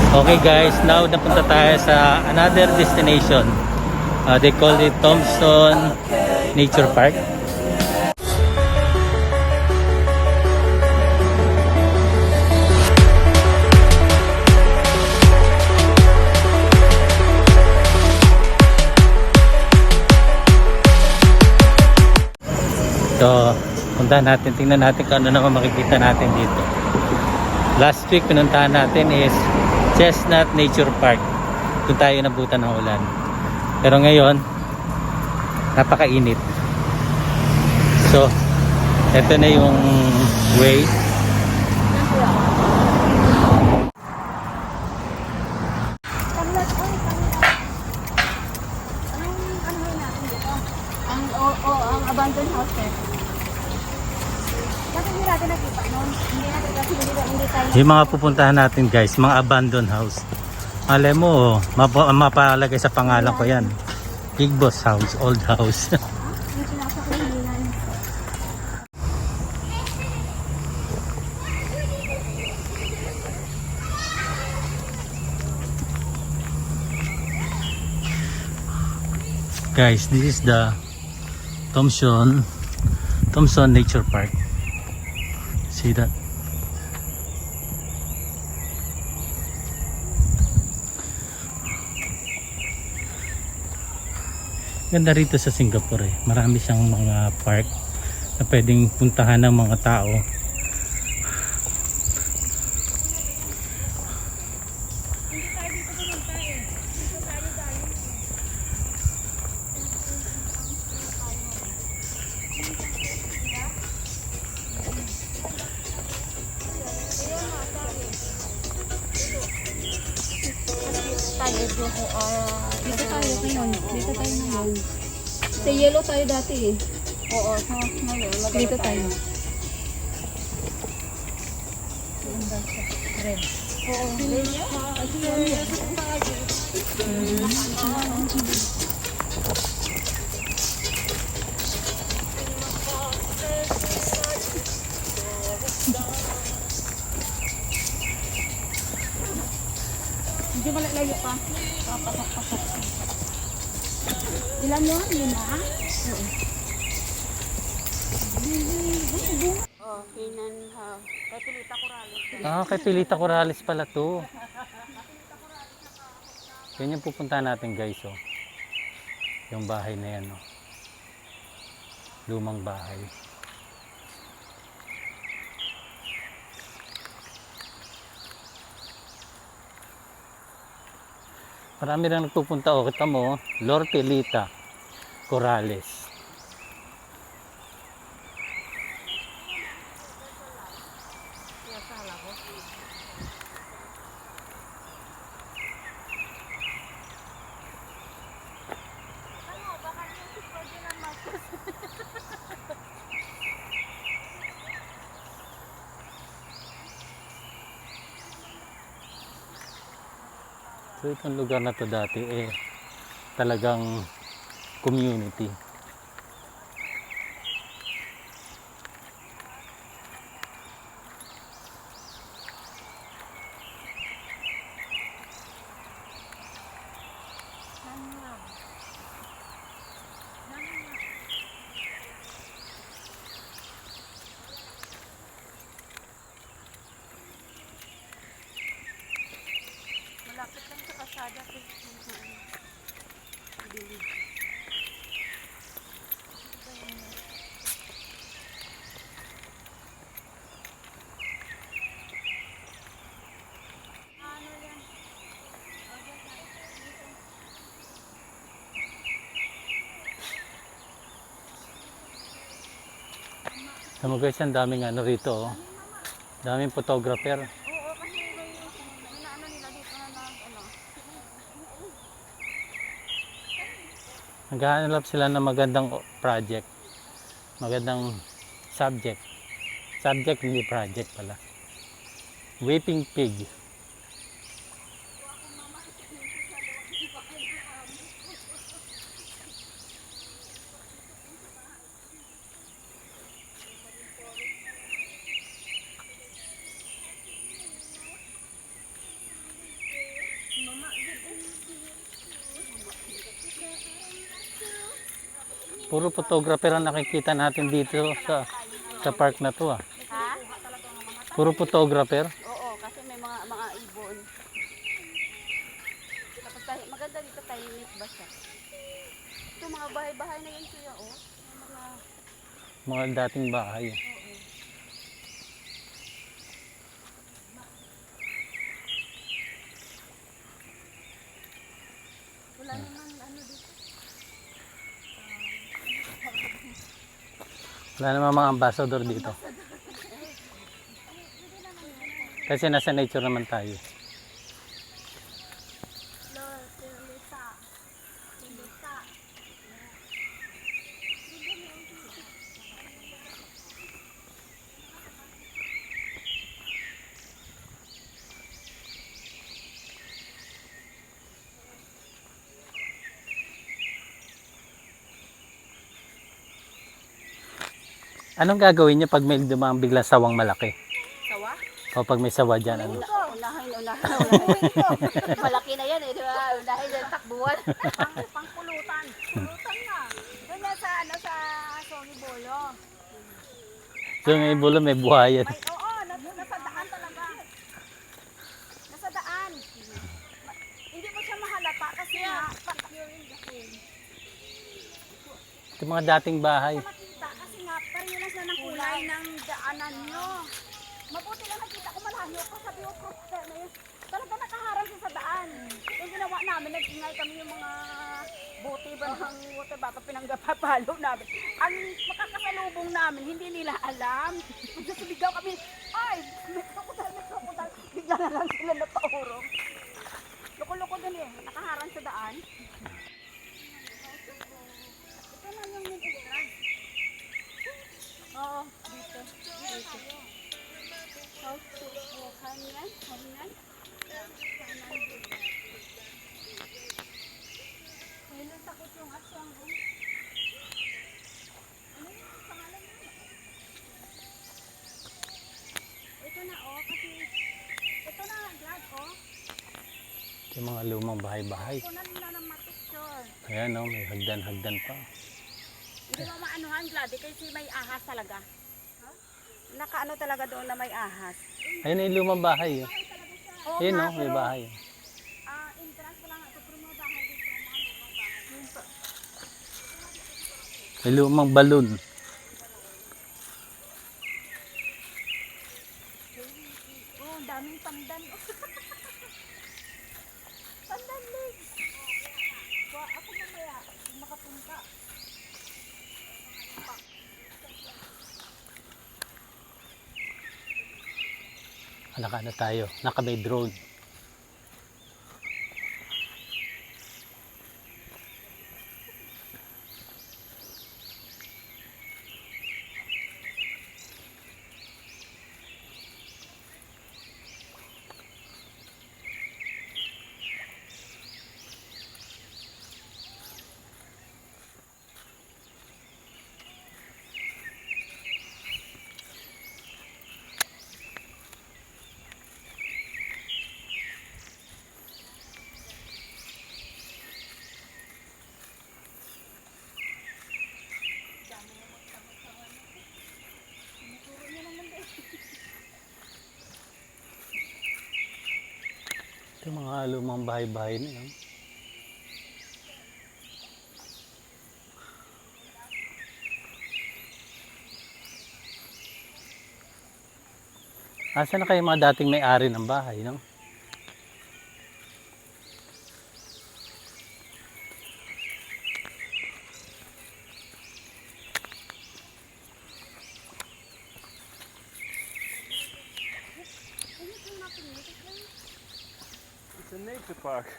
Okay guys, now napunta tayo sa another destination. They call it Thompson Nature Park. So, puntahan natin, tingnan natin kung ano naman makikita natin dito. Last week pinuntahan natin is Chestnut Nature Park. Doon tayo nabutan ng ulan. Pero ngayon, napakainit. So, ito na yung way. Ang abandoned house eh. Bakit hindi natin nakita noon? Hindi natin kasi hindi tayo. Yung mga pupuntahan natin guys, mga abandoned house. Alam mo, mapalagay sa pangalan ko yan. BigBoss house, old house. Yung pinasa ko HAINAN. Guys, this is the Thompson Nature Park. See that? Ganda rito sa Singapore eh. Marami siyang mga park na pwedeng puntahan ng mga tao. Dito tayo ngayon. Dito tayo ngayon. Sa yellow tayo dati eh. Oo, sa ngayon. Dito tayo. Red. Oo, red. Hindi malalayo pa. Papasok-pasok. Ilan yun? Yun na? Oo. Oh, HAINAN house. Kay Pilita Corrales. Kay Pilita Corrales pala to. Yan yung pupuntahan natin guys oh. Yung bahay na yan oh. Lumang bahay. Marami na nagpupunta oh. Kita mo, Lord Pilita Corrales. So itong lugar na to dati eh talagang community. Malapit lang sa kasada. Tama guys, ang daming ano rito oh. Daming photographer. Oo, kasi may inaano nila dito na ano. Naghahanap sila ng magandang project. Magandang subject. Subject hindi project pala. Weeping pig. Puro photographer ang nakikita natin dito sa park na to ah. Ha? Puro photographer. Oo, kasi may mga ibon. Tapos maganda dito tahimik ba siya? Ito mga bahay-bahay na yan kuya, oh. May Mga dating bahay. wala naman ano dito. Wala naman mga ambassador dito. Kasi nasa nature naman tayo. Anong gagawin niyo pag may dumang biglang sawang malaki? Sawa? O pag may sawa dyan, ano? Unahin. Malaki na yan eh, di ba? Unahin yung takbuhan. Pangpulutan. Pulutan na. Doon yan sa, sa Songi Bolo. So may bulo, may buhayan. Oo, nasa daan talaga. Nasa daan. Hindi mo siya mahalata kasi nga. Ito mga dating bahay. Makita kasi nga, pareho lang ng kulay ng daanan nyo. Mabuti lang nakita ko malayo pa sabi ko, na yun. Talaga nakaharang siya sa daan. Yung ginawa namin, nag-ingay kami yung mga buti ba ng water baka pinanggapapalo namin. Ang makakasalubong namin, hindi nila alam. Sumigaw kami, ay, may krokodil. Bigla na lang sila napaurong. Loko-loko din eh, nakaharang sa daan. Ito na yung nag-entrance. Oo, dito. Hainan. May natakot yung aswang. Ano yung pangalan mo? Ito na kasi ito na glad Ito yung mga lumang bahay-bahay. Ito na ng picture. Ayan o, may hagdan-hagdan pa. Hindi mo maanuhan glad kasi may ahas talaga. Nakaano talaga doon na may ahas. Ayun yung lumang bahay. Ayun o, may bahay. Entrance ko lang ito, pero may bahay dito, mga lumang bahay. May lumang balon. Oh, daming pandan. Pandan legs. Ako mamaya, makapunta. Naka tayo, naka may drone. Ito mga lumang bahay-bahay na yun. Asa na kayo mga dating may-ari ng bahay, no? It's a nature park.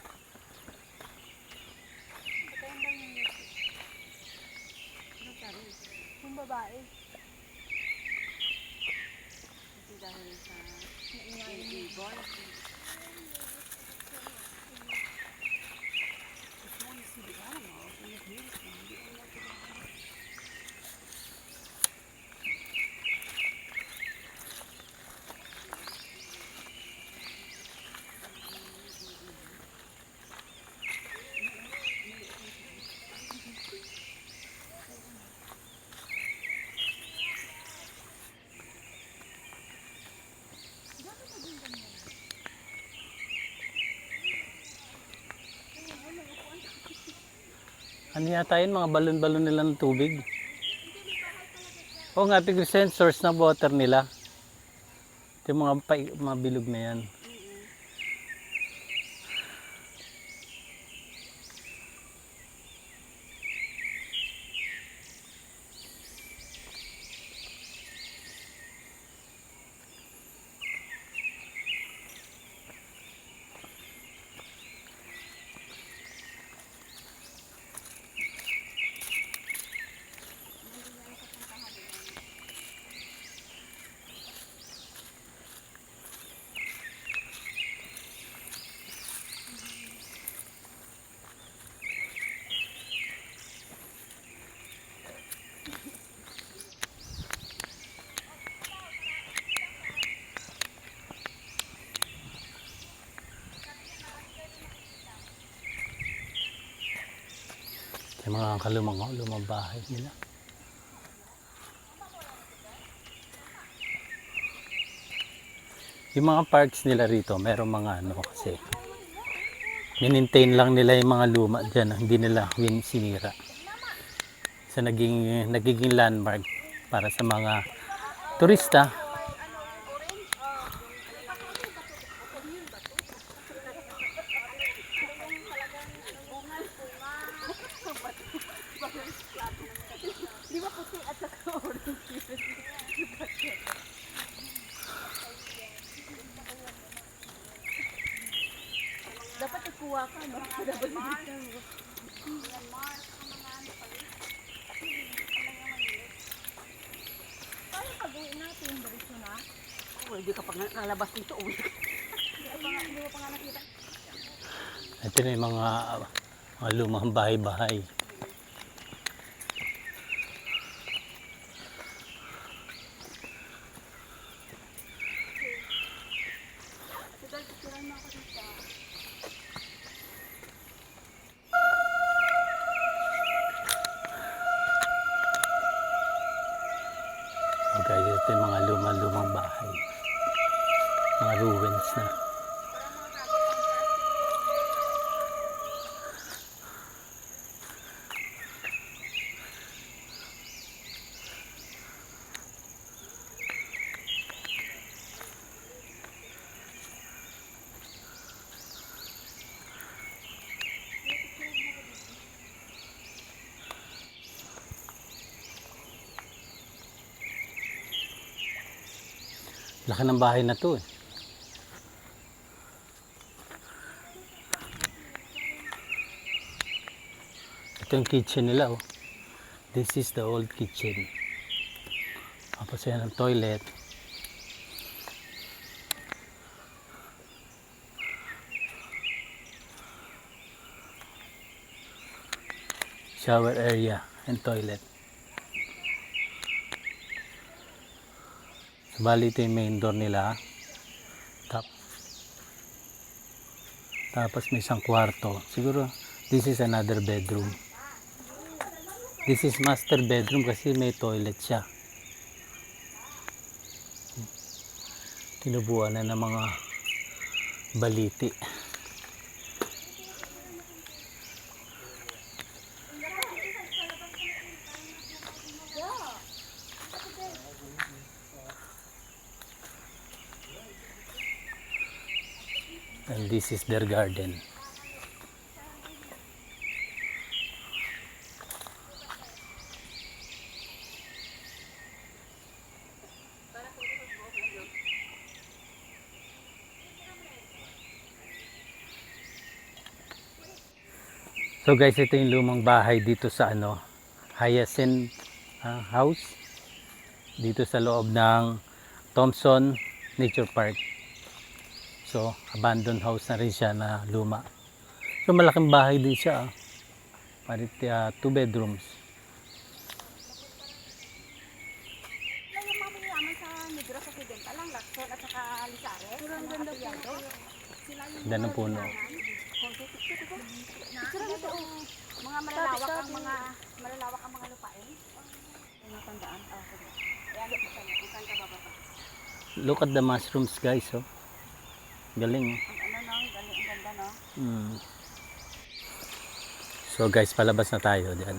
Yung babae. Kasi dahil sa ibon. Ano yata yun, mga balon-balon nila ng tubig. Oo nga, tigre source ng water nila. Ito yung mga bilog na yan. Yung mga lumang bahay nila. Yung mga parks nila rito, merong mga ano kasi. Minintain lang nila yung mga luma dyan. Hindi nila sinira. So nagiging landmark para sa mga turista. Di ba puti at saka orange? Dapat ikuha ka, no? Dapat dito mo. Paano pag-uwi natin? Diretso na? Hindi ka pa nalabas dito. Hindi mo pa nga nakita. Ito na yung mga lumang bahay-bahay. Okay, ito yung mga lumang bahay. Mga ruins na. Laki ng bahay na to eh. Ito yung kitchen nila oh. This is the old kitchen. Tapos yan ang toilet. Shower area and toilet. Bali ito yung main door nila. Tapos may isang kwarto. Siguro this is another bedroom. This is master bedroom kasi may toilet siya. Tinubuan na ng mga baliti. And this is their garden. So guys, ito yung lumang bahay dito sa HAINAN house. Dito sa loob ng THOMPSON Nature Park. So, abandoned house na rin siya na luma. So, malaking bahay din siya. Parit 2 bedrooms. Yung mga mayaman sa Negros Occidental lang, Lacson at saka Lisares. Ang ganda po. Ganda ng puno. Mga malalawak ang mga lupain. Ay, natandaan. Ayan, ikan ka bababa. Look at the mushrooms guys. Oh. Galing. Ang galing, ang ganda, no? So So guys, palabas na tayo dyan.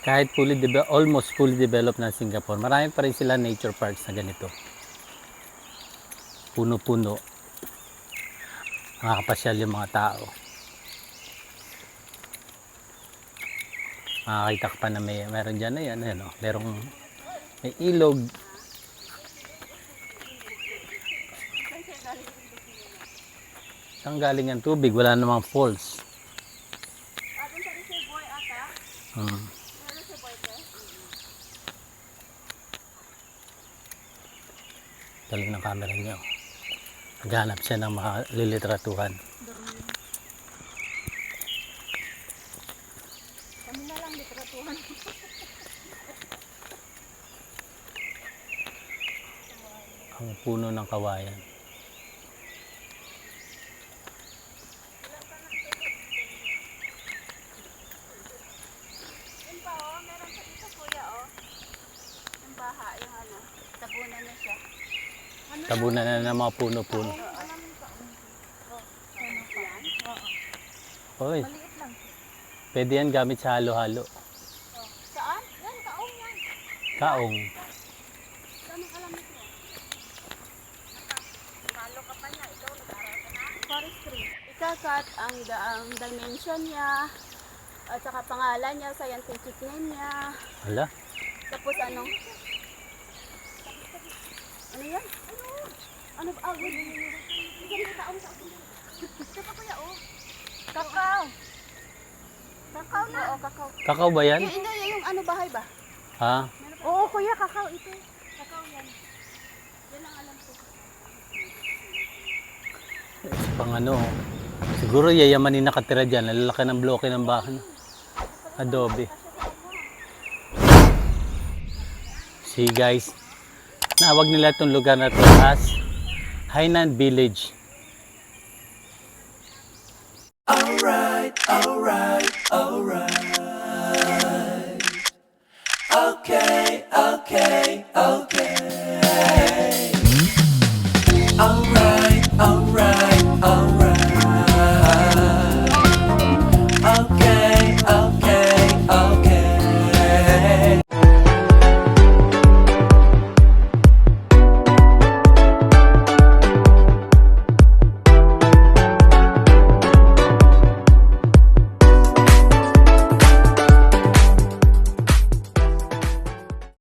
Kahit almost fully developed na Singapore, marami pa rin sila nature parks na ganito. Puno-puno. Makakapasyal yung mga tao. Makakita ka pa na meron dyan na yan. Ano, may ilog. Saan galing ang tubig? Wala namang falls. Galing ng camera niyo. Naghanap siya ng mga liliteratuhan. Kami na lang literatuhan. Ang puno ng kawayan. Yun pa oh, meron sa dito kuya oh. Yung baha, yung ano, tabunan na siya. Tabunan na ng mga puno-puno. Hoy, Maliit lang. pwede yan gamit sa halo-halo. Saan? Yan, kaong yan. Kaong. Saan ang kalamit mo? Nakalo ka pa niya. Ikaw, nag-aaral ka na? Forestry. Ikakat ang dimension niya, at saka pangalan niya, scientific name niya. Hala, Tapos ano? Ano yan? Ano ba? Wait. Isang taong sa akin. Ito pa kuya, oh. Kakao. Kakao na. Oo, kakao. kakao ba yan? Hindi, yung ano bahay ba? Ha? Oo, kuya, kakao ito. Kakao yan. Yan ang alam ko. Pang ano, siguro yayamanin nakatira dyan. Lalaki ng bloke ng bahay. Adobe. See guys, nawag nila itong lugar na to as Hainan Village. Alright, alright, alright. Okay, okay, okay.